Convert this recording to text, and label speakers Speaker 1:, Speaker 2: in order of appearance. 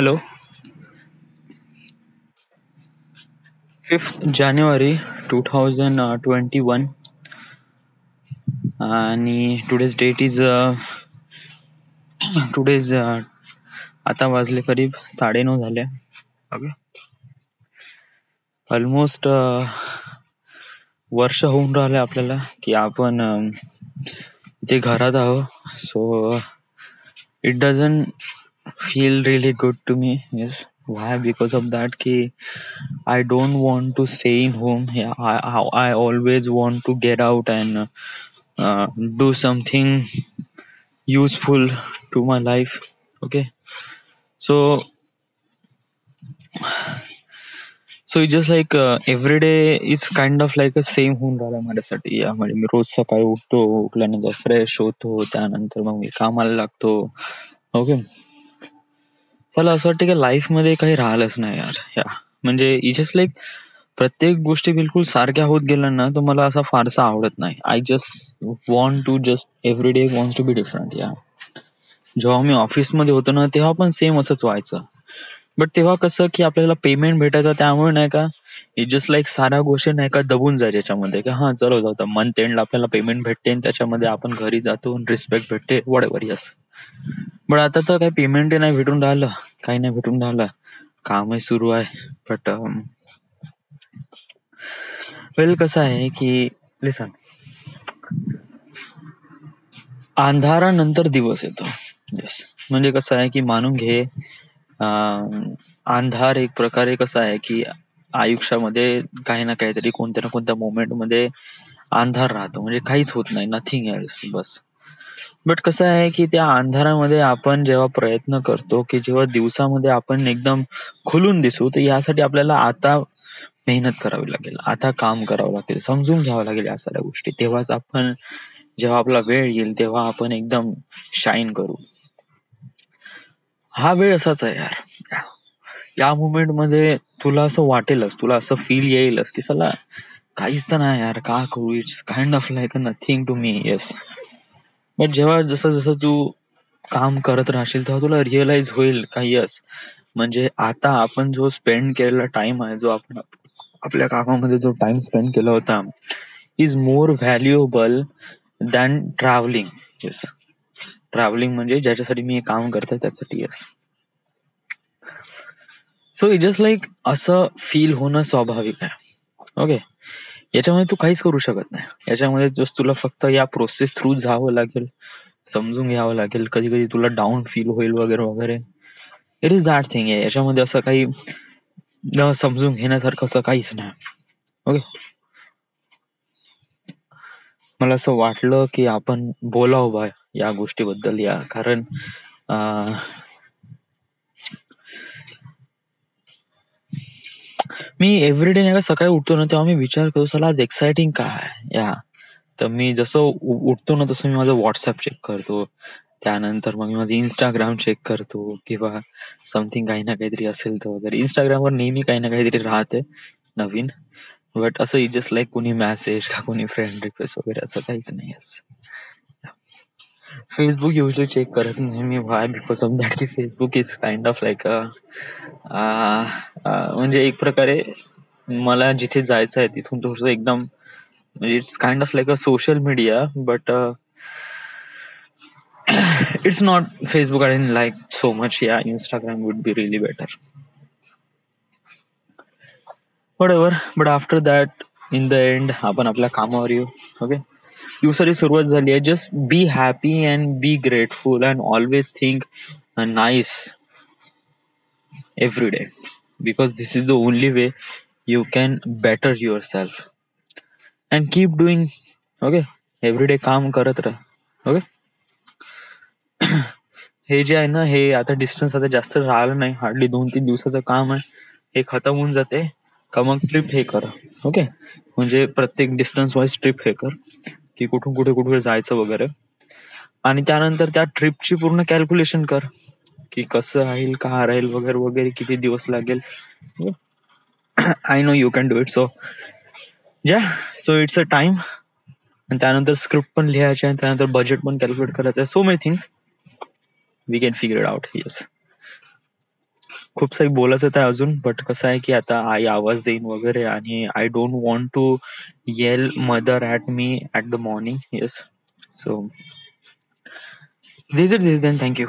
Speaker 1: Hello. 5th January 2021 आणि today's date is today's आता वाजले करीब 9:30 झाले. ओके. ऑलमोस्ट वर्ष होऊन राहिले आपल्याला की आपण इथे घरात आहो. So it doesn't feel really good to me. Yes. Why? Because of that ki I don't want to stay in home. Yeah, I always want to get out and do something useful to my life. Okay. So it's just like every day is kind of like a same होऊन राहिला माझ्यासाठी. यामध्ये मी रोज सकाळी उठल्यानंतर fresh होतो, त्यानंतर मग मी कामाला लागतो. ओके. चला असं वाटतं की लाईफ मध्ये काही राहिलंच नाही यार. या म्हणजे जस्ट लाईक प्रत्येक गोष्टी बिलकुल सारख्या होत गेल्या ना तर मला असा फारसा आवडत नाही. I just want to just every day wants to be different. या जेव्हा मी ऑफिसमध्ये होतो ना तेव्हा पण सेम असंच व्हायचं. बट तेव्हा कसं की आपल्याला पेमेंट भेटायचं, त्यामुळे नाही का इट जस्ट लाईक साऱ्या गोष्टी नाही का दबून जायच्या याच्यामध्ये की हा चलो जाऊ मंथ एंडला आपल्याला पेमेंट भेटते आणि त्याच्यामध्ये आपण घरी जातो, रिस्पेक्ट भेटते, वॉटएव्हर. यस. बट आता तर काही पेमेंट नाही भेटून राहिलं, काही नाही भेटून राहिलं, कामही सुरू आहे. बट वेल कसं आहे की लिसन, अंधारानंतर दिवस येतो. येस. म्हणजे कसं आहे की मानून घे अंधार एक प्रकारे कसं आहे की आयुष्यामध्ये काही ना काहीतरी कोणत्या ना कोणत्या मोमेंट मध्ये अंधार राहतो, म्हणजे काहीच होत नाही, नथिंग एल्स, बस. बट कसं आहे की त्या अंधारामध्ये आपण जेव्हा प्रयत्न करतो की जेव्हा दिवसामध्ये आपण एकदम खुलून दिसू, तर यासाठी आपल्याला आता मेहनत करावी लागेल, आता काम करावं लागेल, समजून घ्यावं लागेल या साऱ्या गोष्टी. तेव्हाच आपण जेव्हा आपला वेळ येईल तेव्हा आपण एकदम शाईन करू. हा वेळ असाच आहे यार. या मुमेंट मध्ये तुला असं वाटेलच, तुला असं फील येईलच की चला काहीच तर नाही यार, का करू, it's kind of like a nothing to me. Yes. But जेव्हा जसं जसं तू काम करत राहशील तेव्हा तुला रिअलाइज होईल का यस, म्हणजे आता आपण जो स्पेंड केलेला टाइम आहे, जो आपण आपल्या कामामध्ये जो टाइम स्पेंड केला होता, is more valuable than travelling. Yes. Travelling म्हणजे ज्याच्यासाठी मी हे काम करतोय त्यासाठी. Yes. So it just like असं फील होणं स्वाभाविक आहे. ओके. याच्यामध्ये तू काहीच करू शकत नाही. याच्यामध्ये जस्ट तुला फक्त या प्रोसेस थ्रू जावं लागेल, समजून घ्यावं लागेल. कधी कधी तुला डाऊन फील होईल वगैरे वगैरे. इट इज दॅट थिंग आहे. याच्यामध्ये असं काही न समजून घेण्यासारखं असं काहीच नाही. ओके. मला असं वाटलं की आपण बोलावं बा या गोष्टीबद्दल, या कारण मी एव्हरीडे नाही का सकाळी उठतो ना तेव्हा मी विचार करतो चला आज एक्साइटिंग काय आहे. या तर मी जसं उठतो ना तसं मी माझं व्हॉट्सअप चेक करतो, त्यानंतर मग मी माझं इंस्टाग्राम चेक करतो किंवा समथिंग काही ना काहीतरी असेल तर वगैरे. इंस्टाग्रामवर नेहमी काही ना काहीतरी राहते नवीन. बट असं जस्ट लाईक कोणी मेसेज का कोणी फ्रेंड रिक्वेस्ट वगैरे असं काहीच नाही. फेसबुक युजली चेक करत नाही मी. व्हाय? बिकॉज ऑफ दॅट की Facebook is kind of like म्हणजे एक प्रकारे मला जिथे जायचं आहे तिथून थोडस एकदम, म्हणजे it's kind of like a social media, but it's not Facebook. I don't like so much. या Instagram would be really better. whatever. But after that in the end आपण आपल्या कामावर येऊ. ओके. दिवसाची सुरुवात झाली आहे. Just be happy and be grateful and always think nice every day, because this is the only way you can better yourself and keep doing. Okay. every day काम करत राहा. ओके. हे जे आहे ना, हे आता डिस्टन्स आता जास्त राहिलं नाही, हार्डली 2-3 दिवसाचं काम आहे. हे खतम होऊन जाते का मग ट्रिप हे कर. ओके. म्हणजे प्रत्येक डिस्टन्स वाईज ट्रिप हे कर की कुठून कुठे जायचं वगैरे, आणि त्यानंतर त्या ट्रिपची पूर्ण कॅल्क्युलेशन कर की कसं राहील, का राहील वगैरे वगैरे, किती दिवस लागेल. I know you can do it. So it's a time. आणि त्यानंतर स्क्रिप्ट पण लिहायचे आहे, त्यानंतर बजेट पण कॅल्क्युलेट करायचं आहे. So many things we can figure it out. Yes. खूप काही बोलायचं आहे अजून, बट कसं आहे की आता आई आवाज देईन वगैरे आणि I don't want to yell mother at me at the morning. Yes. So this it this then. Thank you.